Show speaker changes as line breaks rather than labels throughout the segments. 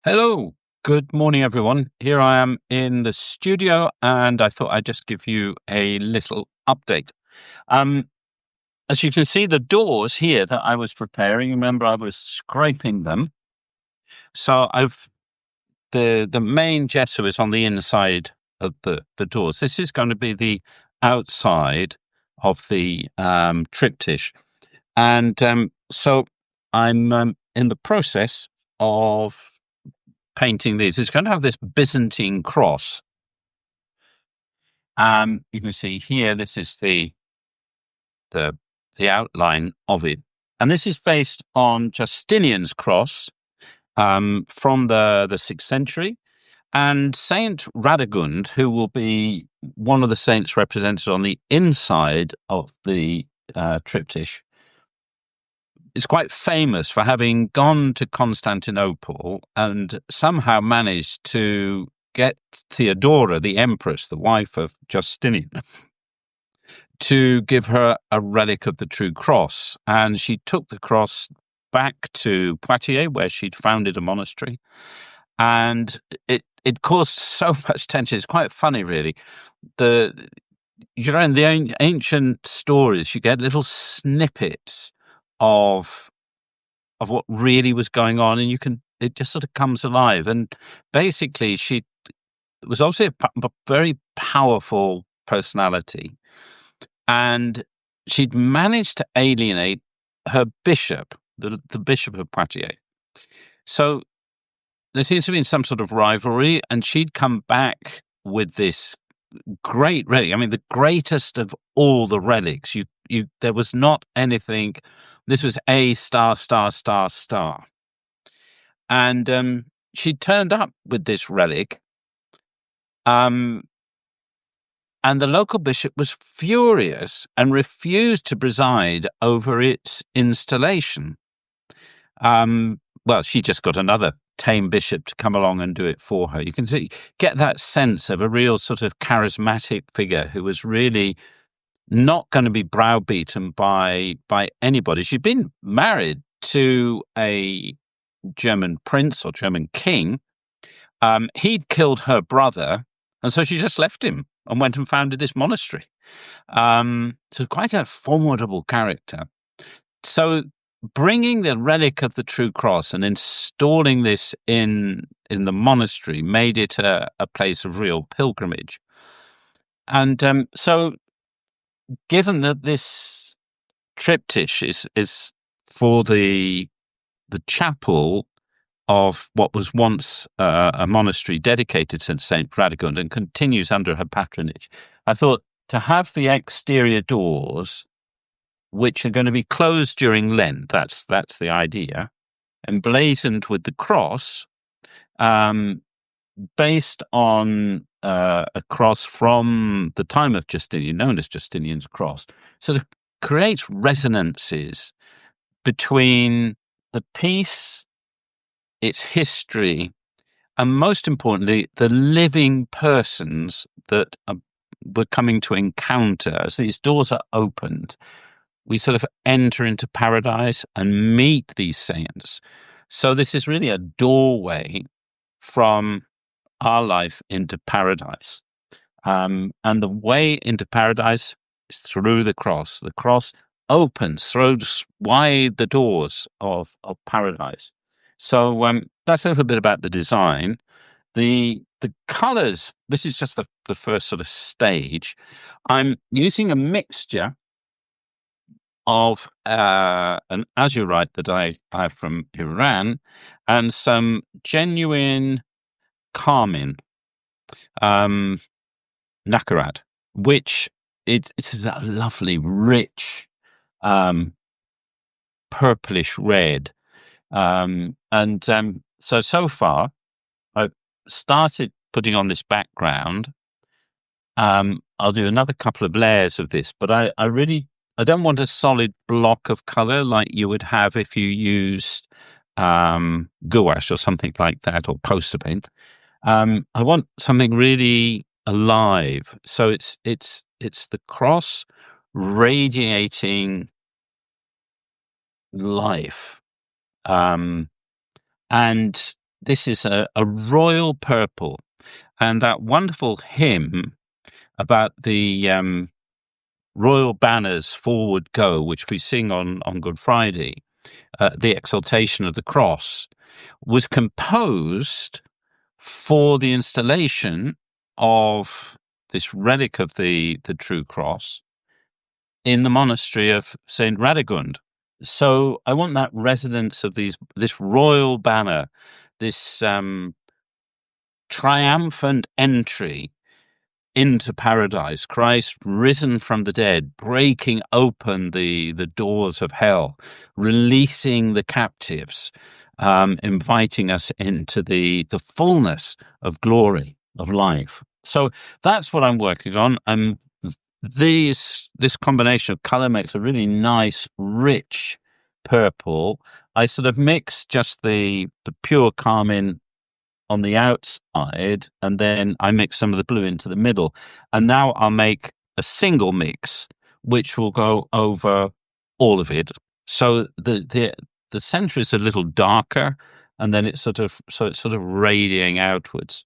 Hello, good morning, everyone. Here I am in the studio, and I thought I'd just give you a little update. Um, as you can see, the doors here that I was preparing, remember I was scraping them. So the main gesso is on the inside of the doors. This is going to be the outside of the triptych. And so I'm in the process of painting these. It's going to have this Byzantine cross. You can see here, this is the the outline of it, and this is based on Justinian's cross from the 6th century, and Saint Radegund, who will be one of the saints represented on the inside of the triptych, is quite famous for having gone to Constantinople and somehow managed to get Theodora, the empress, the wife of Justinian, to give her a relic of the true cross. And she took the cross back to Poitiers, where she'd founded a monastery. And it caused so much tension. It's quite funny, really. In the ancient stories, you get little snippets of what really was going on, and it just sort of comes alive. And basically, she was obviously a very powerful personality, and she'd managed to alienate her bishop, the bishop of Poitiers. So there seems to be some sort of rivalry, and she'd come back with this great relic. I mean, the greatest of all the relics. There was not anything. This was a star, star, star, star. And she turned up with this relic, and the local bishop was furious and refused to preside over its installation. Well, she just got another tame bishop to come along and do it for her. You can get that sense of a real sort of charismatic figure who was really not going to be browbeaten by anybody. She'd been married to a German prince or German king. He'd killed her brother, and so she just left him and went and founded this monastery. So quite a formidable character. So bringing the relic of the true cross and installing this in the monastery made it a place of real pilgrimage. And so given that this triptych is for the chapel of what was once a monastery dedicated to Saint Radegund and continues under her patronage, I thought to have the exterior doors, which are going to be closed during Lent, that's the idea, emblazoned with the cross, based on a cross from the time of Justinian, known as Justinian's cross, sort of creates resonances between the piece, its history, and most importantly, the living persons that we're coming to encounter. As these doors are opened, we sort of enter into paradise and meet these saints. So this is really a doorway from our life into paradise. And the way into paradise is through the cross. The cross opens, throws wide the doors of paradise. So that's a little bit about the design. The colors, this is just the first sort of stage. I'm using a mixture of an azurite that I have from Iran and some genuine carmine, nacarat, which it's a lovely, rich, purplish red. So far, I've started putting on this background. I'll do another couple of layers of this, but I don't want a solid block of color like you would have if you used gouache or something like that, or poster paint. I want something really alive. So it's the cross radiating life, and this is a royal purple. And that wonderful hymn about the royal banners forward go, which we sing on Good Friday, the exaltation of the cross, was composed for the installation of this relic of the true cross in the monastery of St. Radegund. So I want that resonance of this royal banner, this triumphant entry into paradise, Christ risen from the dead, breaking open the doors of hell, releasing the captives, inviting us into the fullness of glory of life. So that's what I'm working on. And this combination of color makes a really nice, rich purple. I sort of mix just the pure carmine on the outside, and then I mix some of the blue into the middle. And now I'll make a single mix, which will go over all of it. So the center is a little darker, and then it's sort of radiating outwards.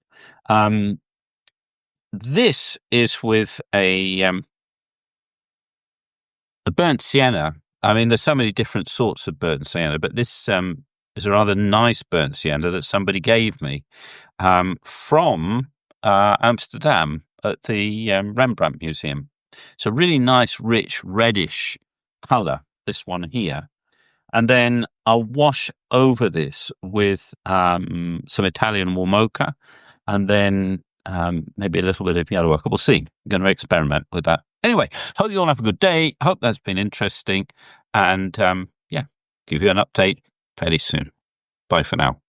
This is with a burnt sienna. I mean, there's so many different sorts of burnt sienna, but this is a rather nice burnt sienna that somebody gave me from Amsterdam at the Rembrandt Museum. So really nice, rich, reddish color, this one here. And then I'll wash over this with some Italian warm ochre, and then maybe a little bit of yellow ochre. We'll see. I'm going to experiment with that. Anyway, hope you all have a good day. Hope that's been interesting. And yeah, give you an update fairly soon. Bye for now.